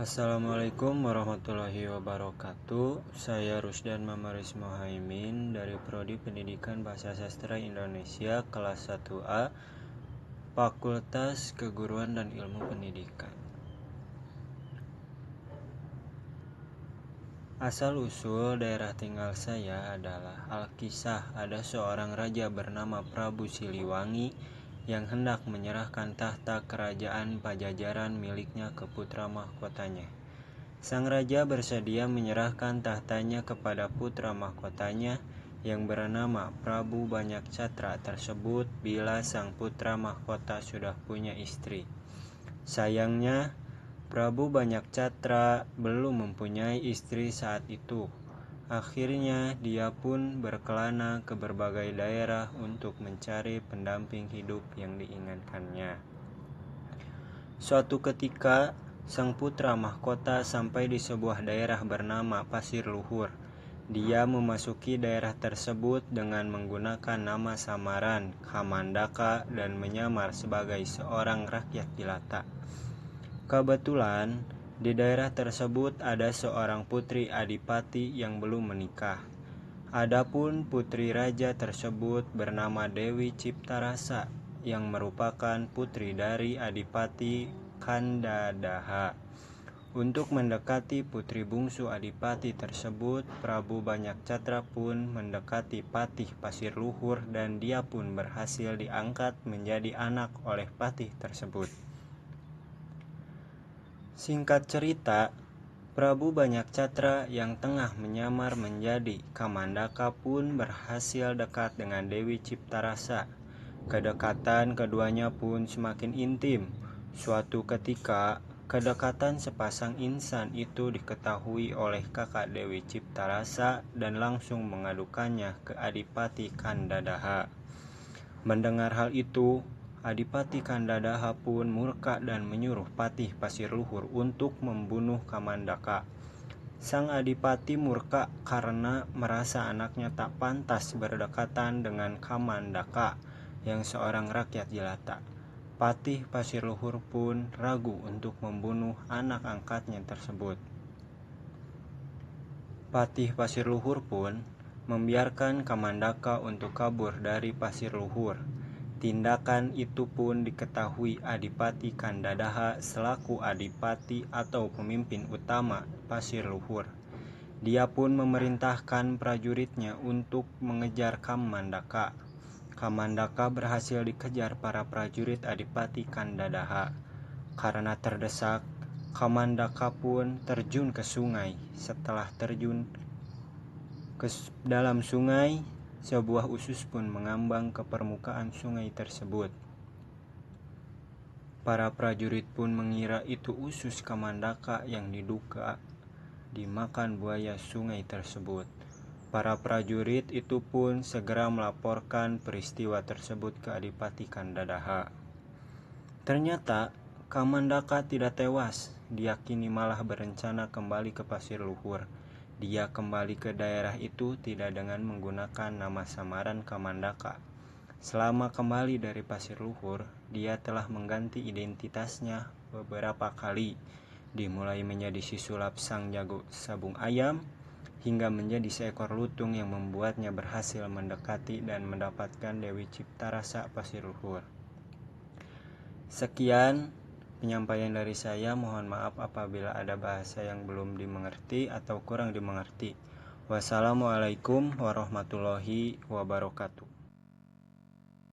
Assalamualaikum warahmatullahi wabarakatuh. Saya Rusdan Mamaris Mohaimin dari Prodi Pendidikan Bahasa Sastra Indonesia kelas 1A, Fakultas Keguruan dan Ilmu Pendidikan. Asal-usul daerah tinggal saya adalah Alkisah. Ada seorang raja bernama Prabu Siliwangi yang hendak menyerahkan tahta kerajaan Pajajaran miliknya ke putra mahkotanya. Sang raja bersedia menyerahkan tahtanya kepada putra mahkotanya yang bernama Prabu Banyaksatra tersebut bila sang putra mahkota sudah punya istri. Sayangnya, Prabu Banyaksatra belum mempunyai istri saat itu. Akhirnya dia pun berkelana ke berbagai daerah untuk mencari pendamping hidup yang diinginkannya. Suatu ketika, sang putra mahkota sampai di sebuah daerah bernama Pasir Luhur. Dia memasuki daerah tersebut dengan menggunakan nama samaran Kamandaka dan menyamar sebagai seorang rakyat jelata. Kebetulan, di daerah tersebut ada seorang putri adipati yang belum menikah. Adapun putri raja tersebut bernama Dewi Ciptarasa yang merupakan putri dari Adipati Kandadaha. Untuk mendekati putri bungsu adipati tersebut, Prabu Banyaksatra pun mendekati Patih Pasir Luhur dan dia pun berhasil diangkat menjadi anak oleh Patih tersebut. Singkat cerita, Prabu Banyaksatra yang tengah menyamar menjadi Kamandaka pun berhasil dekat dengan Dewi Ciptarasa. Kedekatan keduanya pun semakin intim. Suatu ketika, kedekatan sepasang insan itu diketahui oleh kakak Dewi Ciptarasa dan langsung mengadukannya ke Adipati Kandadaha. Mendengar hal itu, Adipati Kandadaha pun murka dan menyuruh Patih Pasir Luhur untuk membunuh Kamandaka. Sang adipati murka karena merasa anaknya tak pantas berdekatan dengan Kamandaka yang seorang rakyat jelata. Patih Pasir Luhur pun ragu untuk membunuh anak angkatnya tersebut. Patih Pasir Luhur pun membiarkan Kamandaka untuk kabur dari Pasir Luhur. Tindakan itu pun diketahui Adipati Kandadaha selaku adipati atau pemimpin utama Pasir Luhur. Dia pun memerintahkan prajuritnya untuk mengejar Kamandaka. Kamandaka berhasil dikejar para prajurit Adipati Kandadaha. Karena terdesak, Kamandaka pun terjun ke sungai. Setelah terjun ke dalam sungai, sebuah usus pun mengambang ke permukaan sungai tersebut. Para prajurit pun mengira itu usus Kamandaka yang diduga dimakan buaya sungai tersebut. Para prajurit itu pun segera melaporkan peristiwa tersebut ke Adipati Kandadaha. Ternyata Kamandaka tidak tewas, diyakini malah berencana kembali ke Pasir Luhur. Dia kembali ke daerah itu tidak dengan menggunakan nama samaran Kamandaka. Selama kembali dari Pasir Luhur, dia telah mengganti identitasnya beberapa kali, dimulai menjadi si sulap sang jago sabung ayam, hingga menjadi seekor lutung yang membuatnya berhasil mendekati dan mendapatkan Dewi Ciptarasa Pasir Luhur. Sekian penyampaian dari saya. Mohon maaf apabila ada bahasa yang belum dimengerti atau kurang dimengerti. Wassalamualaikum warahmatullahi wabarakatuh.